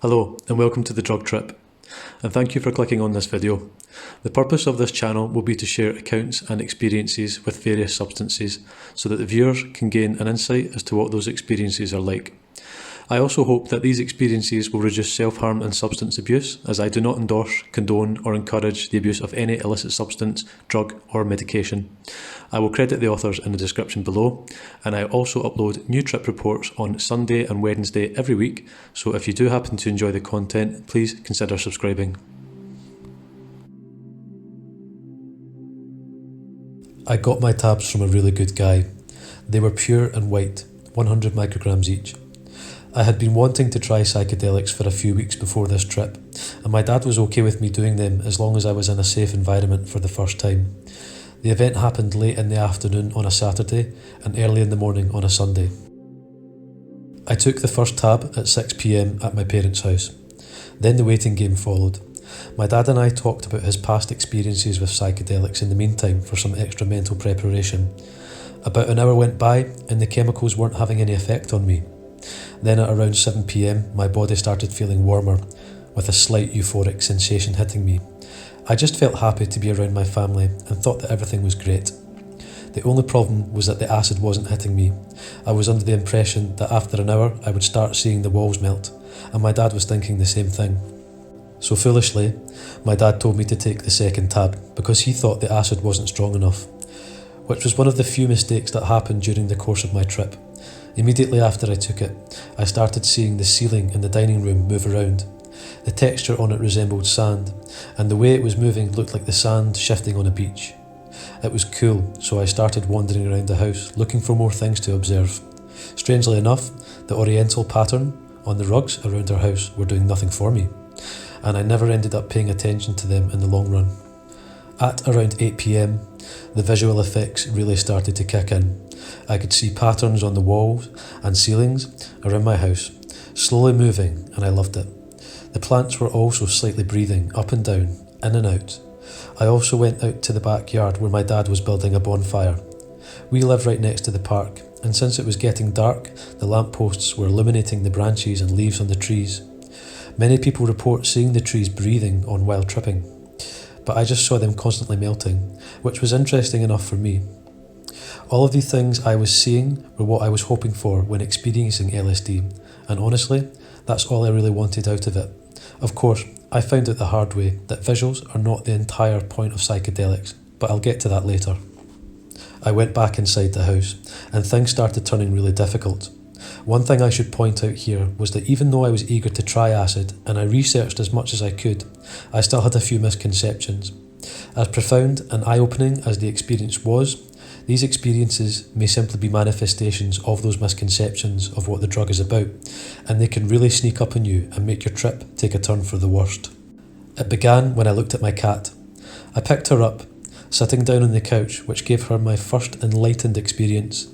Hello and welcome to The Drug Trip, and thank you for clicking on this video. The purpose of this channel will be to share accounts and experiences with various substances so that the viewers can gain an insight as to what those experiences are like. I also hope that these experiences will reduce self-harm and substance abuse, as I do not endorse, condone or encourage the abuse of any illicit substance, drug or medication. I will credit the authors in the description below, and I also upload new trip reports on Sunday and Wednesday every week, so if you do happen to enjoy the content, please consider subscribing. I got my tabs from a really good guy. They were pure and white, 100 micrograms each. I had been wanting to try psychedelics for a few weeks before this trip, and my dad was okay with me doing them as long as I was in a safe environment for the first time. The event happened late in the afternoon on a Saturday and early in the morning on a Sunday. I took the first tab at 6 PM at my parents' house. Then the waiting game followed. My dad and I talked about his past experiences with psychedelics in the meantime for some extra mental preparation. About an hour went by and the chemicals weren't having any effect on me. Then at around 7 PM, my body started feeling warmer, with a slight euphoric sensation hitting me. I just felt happy to be around my family and thought that everything was great. The only problem was that the acid wasn't hitting me. I was under the impression that after an hour I would start seeing the walls melt, and my dad was thinking the same thing. So foolishly, my dad told me to take the second tab because he thought the acid wasn't strong enough, which was one of the few mistakes that happened during the course of my trip. Immediately after I took it, I started seeing the ceiling in the dining room move around. The texture on it resembled sand, and the way it was moving looked like the sand shifting on a beach. It was cool, so I started wandering around the house, looking for more things to observe. Strangely enough, the oriental pattern on the rugs around our house were doing nothing for me, and I never ended up paying attention to them in the long run. At around 8 PM, the visual effects really started to kick in. I could see patterns on the walls and ceilings around my house, slowly moving, and I loved it. The plants were also slightly breathing up and down, in and out. I also went out to the backyard where my dad was building a bonfire. We live right next to the park, and since it was getting dark, the lampposts were illuminating the branches and leaves on the trees. Many people report seeing the trees breathing on while tripping, but I just saw them constantly melting, which was interesting enough for me. All of the things I was seeing were what I was hoping for when experiencing LSD, and honestly, that's all I really wanted out of it. Of course, I found out the hard way that visuals are not the entire point of psychedelics, but I'll get to that later. I went back inside the house, and things started turning really difficult. One thing I should point out here was that even though I was eager to try acid, and I researched as much as I could, I still had a few misconceptions. As profound and eye-opening as the experience was, these experiences may simply be manifestations of those misconceptions of what the drug is about, and they can really sneak up on you and make your trip take a turn for the worst. It began when I looked at my cat. I picked her up, sitting down on the couch, which gave her my first enlightened experience.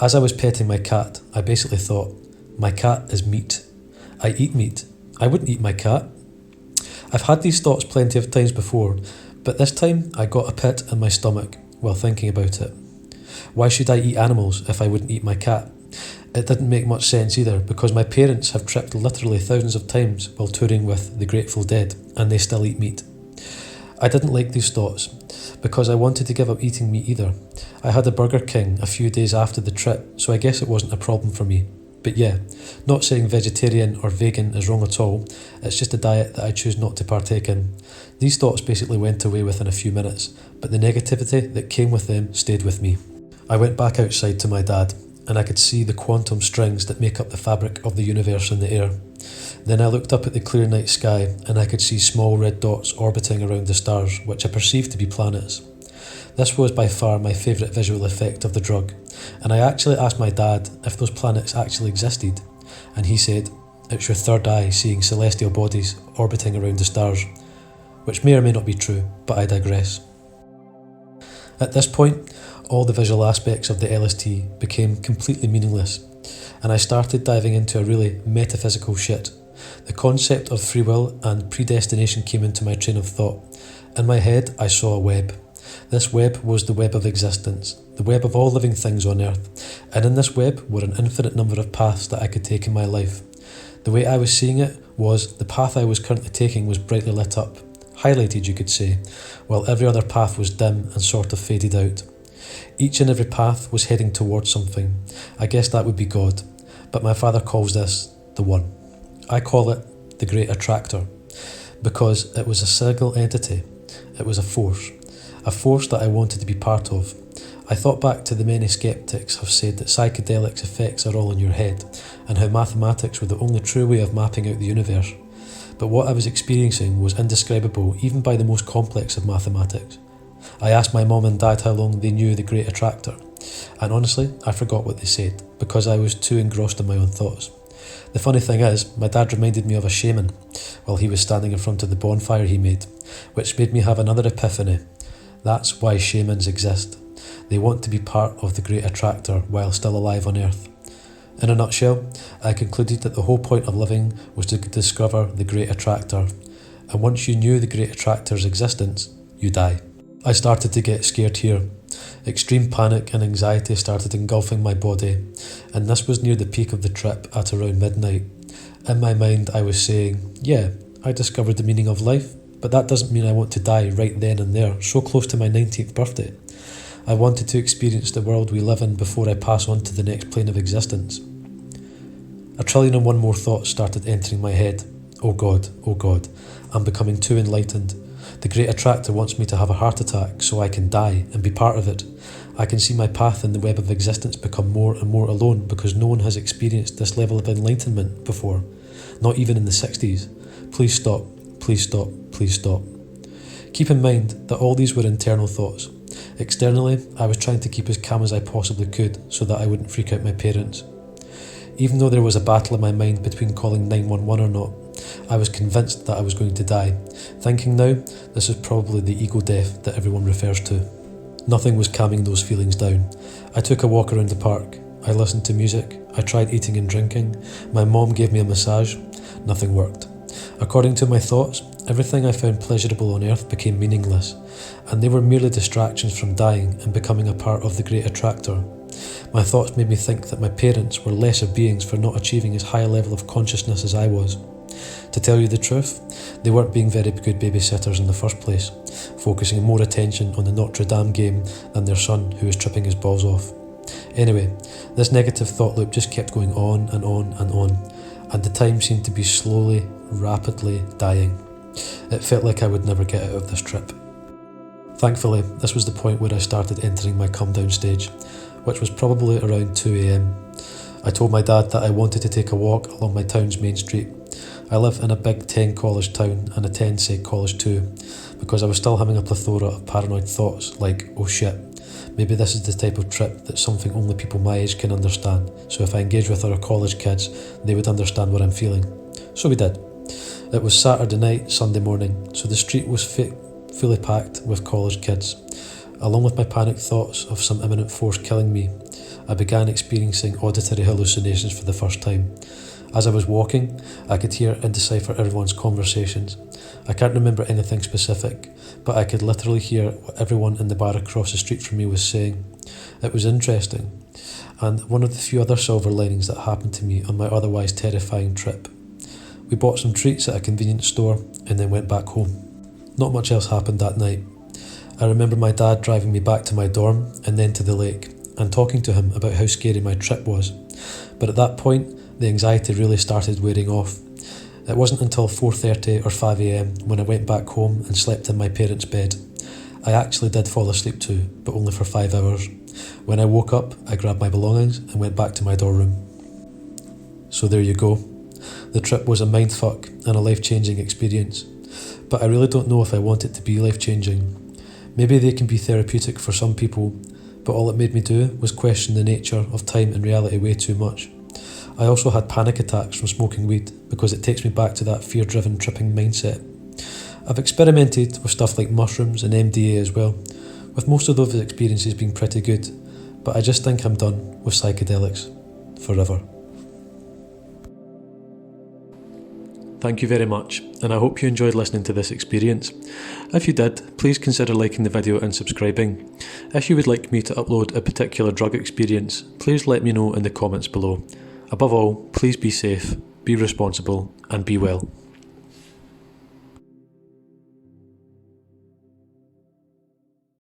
As I was petting my cat, I basically thought, my cat is meat. I eat meat. I wouldn't eat my cat. I've had these thoughts plenty of times before, but this time I got a pit in my stomach while thinking about it. Why should I eat animals if I wouldn't eat my cat? It didn't make much sense either, because my parents have tripped literally thousands of times while touring with the Grateful Dead, and they still eat meat. I didn't like these thoughts, because I wanted to give up eating meat either. I had a Burger King a few days after the trip, so I guess it wasn't a problem for me. But yeah, not saying vegetarian or vegan is wrong at all, it's just a diet that I choose not to partake in. These thoughts basically went away within a few minutes, but the negativity that came with them stayed with me. I went back outside to my dad, and I could see the quantum strings that make up the fabric of the universe in the air. Then I looked up at the clear night sky, and I could see small red dots orbiting around the stars, which I perceived to be planets. This was by far my favourite visual effect of the drug, and I actually asked my dad if those planets actually existed, and he said, "It's your third eye seeing celestial bodies orbiting around the stars," which may or may not be true, but I digress. At this point, all the visual aspects of the LSD became completely meaningless, and I started diving into a really metaphysical shit. The concept of free will and predestination came into my train of thought. In my head, I saw a web. This web was the web of existence, the web of all living things on earth, and in this web were an infinite number of paths that I could take in my life. The way I was seeing it was the path I was currently taking was brightly lit up, highlighted you could say, while every other path was dim and sort of faded out. Each and every path was heading towards something. I guess that would be God, but my father calls this the One. I call it the Great Attractor, because it was a single entity. It was a force that I wanted to be part of. I thought back to the many skeptics have said that psychedelics effects are all in your head, and how mathematics were the only true way of mapping out the universe. But what I was experiencing was indescribable even by the most complex of mathematics. I asked my mum and dad how long they knew the Great Attractor, and honestly, I forgot what they said, because I was too engrossed in my own thoughts. The funny thing is, my dad reminded me of a shaman while he was standing in front of the bonfire he made, which made me have another epiphany. That's why shamans exist. They want to be part of the Great Attractor while still alive on Earth. In a nutshell, I concluded that the whole point of living was to discover the Great Attractor, and once you knew the Great Attractor's existence, you die. I started to get scared here. Extreme panic and anxiety started engulfing my body, and this was near the peak of the trip at around midnight. In my mind I was saying, yeah, I discovered the meaning of life, but that doesn't mean I want to die right then and there, so close to my 19th birthday. I wanted to experience the world we live in before I pass on to the next plane of existence. 1,000,001 more thoughts started entering my head. Oh God, I'm becoming too enlightened. The Great Attractor wants me to have a heart attack so I can die and be part of it. I can see my path in the web of existence become more and more alone because no one has experienced this level of enlightenment before, not even in the 60s. Please stop, please stop, please stop. Keep in mind that all these were internal thoughts. Externally, I was trying to keep as calm as I possibly could so that I wouldn't freak out my parents. Even though there was a battle in my mind between calling 911 or not, I was convinced that I was going to die, thinking now this is probably the ego death that everyone refers to. Nothing was calming those feelings down. I took a walk around the park. I listened to music. I tried eating and drinking. My mom gave me a massage. Nothing worked. According to my thoughts, everything I found pleasurable on earth became meaningless, and they were merely distractions from dying and becoming a part of the Great Attractor. My thoughts made me think that my parents were lesser beings for not achieving as high a level of consciousness as I was. To tell you the truth, they weren't being very good babysitters in the first place, focusing more attention on the Notre Dame game than their son who was tripping his balls off. Anyway, this negative thought loop just kept going on and on and on, and the time seemed to be slowly, rapidly dying. It felt like I would never get out of this trip. Thankfully, this was the point where I started entering my come down stage, which was probably around 2 AM. I told my dad that I wanted to take a walk along my town's main street. I live in a big 10 college town and attend said college too, because I was still having a plethora of paranoid thoughts like, oh shit, maybe this is the type of trip that's something only people my age can understand, so if I engage with other college kids, they would understand what I'm feeling. So we did. It was Saturday night, Sunday morning, so the street was fully packed with college kids. Along with my panic thoughts of some imminent force killing me, I began experiencing auditory hallucinations for the first time. As I was walking, I could hear and decipher everyone's conversations. I can't remember anything specific, but I could literally hear what everyone in the bar across the street from me was saying. It was interesting, and one of the few other silver linings that happened to me on my otherwise terrifying trip. We bought some treats at a convenience store and then went back home. Not much else happened that night. I remember my dad driving me back to my dorm and then to the lake, and talking to him about how scary my trip was. But at that point, the anxiety really started wearing off. It wasn't until 4:30 or 5 AM when I went back home and slept in my parents' bed. I actually did fall asleep too, but only for 5 hours. When I woke up, I grabbed my belongings and went back to my dorm room. So there you go. The trip was a mindfuck and a life-changing experience. But I really don't know if I want it to be life-changing. Maybe they can be therapeutic for some people, but all it made me do was question the nature of time and reality way too much. I also had panic attacks from smoking weed because it takes me back to that fear-driven tripping mindset. I've experimented with stuff like mushrooms and MDA as well, with most of those experiences being pretty good, but I just think I'm done with psychedelics forever. Thank you very much, and I hope you enjoyed listening to this experience. If you did, please consider liking the video and subscribing. If you would like me to upload a particular drug experience, please let me know in the comments below. Above all, please be safe, be responsible, and be well.